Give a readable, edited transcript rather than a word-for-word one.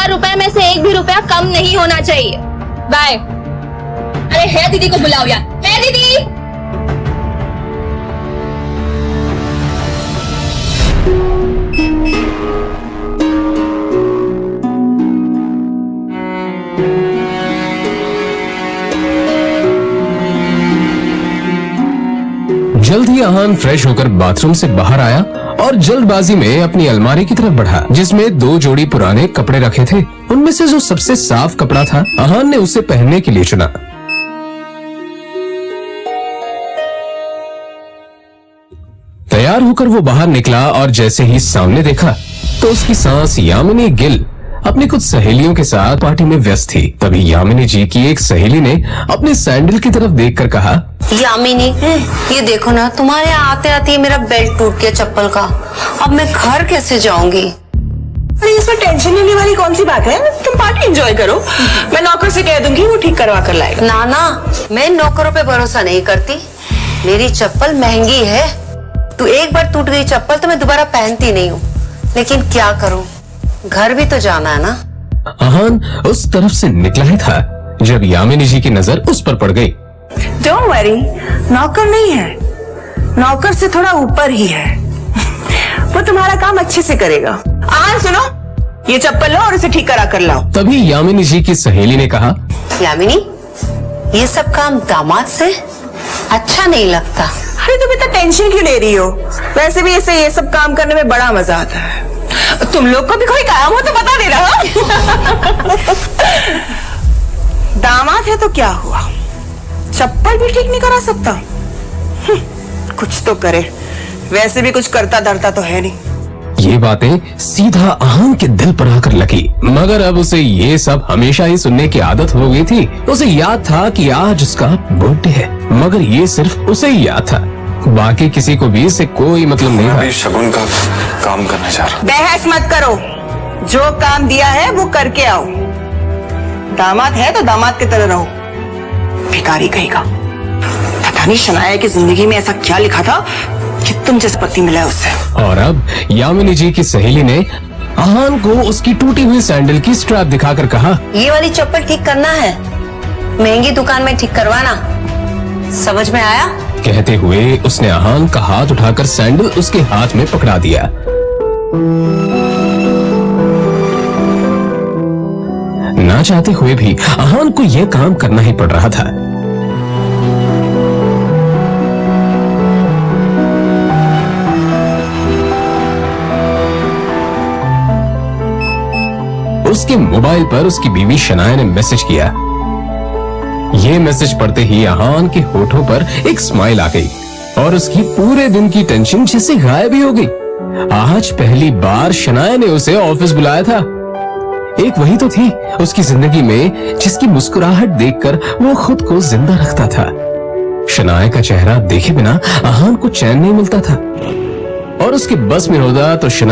1000 रुपए में से 1 भी रुपया कम नहीं होना चाहिए। बाय। अरे है दीदी को बुलाओ यार, है दीदी। जल्द ही आहान फ्रेश होकर बाथरूम से बाहर आया और जल्दबाजी में अपनी अलमारी की तरफ बढ़ा, जिसमें 2 जोड़ी पुराने कपड़े रखे थे। उनमें से जो सबसे साफ कपड़ा था, आहान ने उसे पहनने के लिए चुना। तैयार होकर वो बाहर निकला और जैसे ही सामने देखा तो उसकी सांस यामिनी गिल अपनी कुछ सहेलियों के साथ पार्टी में व्यस्त थी। तभी यामिनी जी की एक सहेली ने अपने सैंडल की तरफ देखकर कहा, यामिनी, ये देखो ना, तुम्हारे आते आते मेरा बेल्ट टूट गया चप्पल का। अब मैं घर कैसे जाऊंगी? अरे इसमें टेंशन लेने वाली कौन सी बात है? तुम पार्टी एंजॉय करो, मैं नौकर से कह दूंगी, वो ठीक करवा कर लाएगा। ना ना, मैं नौकरों पे भरोसा नहीं करती। मेरी चप्पल महंगी है। तू एक बार टूट गई चप्पल तो मैं दोबारा पहनती नहीं हूँ। लेकिन क्या करूँ, घर भी तो जाना है ना। आहान उस तरफ से निकला ही था जब यामिनी जी की नजर उस पर पड़ गई। डोंट वरी, नौकर नहीं है, नौकर से थोड़ा ऊपर ही है। वो तुम्हारा काम अच्छे से करेगा। सुनो, ये चप्पल लो और इसे ठीक करा कर लाओ। तभी यामिनी जी की सहेली ने कहा, यामिनी, ये सब काम दामाद से अच्छा नहीं लगता। अरे तुम इतना टेंशन क्यों ले रही हो? वैसे भी इसे ये सब काम करने में बड़ा मजा आता है। तुम लोग को भी कोई काम हो तो बता देना। दामाद है तो क्या हुआ, चप्पल भी ठीक नहीं करा सकता? कुछ तो करे, वैसे भी कुछ करता धरता तो है नहीं। ये बातें सीधा आहान के दिल पर आकर लगी, मगर अब उसे ये सब हमेशा ही सुनने की आदत हो गई थी। उसे याद था कि आज उसका बर्थडे है, मगर ये सिर्फ उसे ही याद था, बाकी किसी को भी इससे कोई मतलब नहीं था। शगुन का काम करने जा रहा। बहस मत करो, जो काम दिया है वो करके आओ। दामाद है तो दामाद की तरह रहो। भिखारी कहेगा। पता नहीं शनाया की जिंदगी में ऐसा क्या लिखा था कि तुम जिस पति मिला है उससे। और अब यामिनी जी की सहेली ने आहान को उसकी टूटी हुई सैंडल की स्ट्रैप दिखाकर कहा, ये वाली चप्पल ठीक करना है, महंगी दुकान में ठीक करवाना। समझ में आया? कहते हुए उसने आहान का हाथ उठाकर सैंडल उसके हाथ में पकड़ा दिया। ना चाहते हुए भी आहान को यह काम करना ही पड़ रहा था। उसके मोबाइल पर उसकी बीवी शनाया ने मैसेज किया। ये मैसेज पढ़ते ही आहान के होठों पर एक स्माइल आ गई और उसकी पूरे दिन की टेंशन जैसे गायब ही हो गई। आज पहली बार शनाया ने उसे ऑफिस बुलाया था। एक वही तो थी उसकी जिंदगी में जिसकी मुस्कुराहट देखकर वो खुद को जिंदा रखता था। शनाया का चेहरा देखे बिना आहान को चैन नहीं मिलता था और उसके बस में होता तो शनाया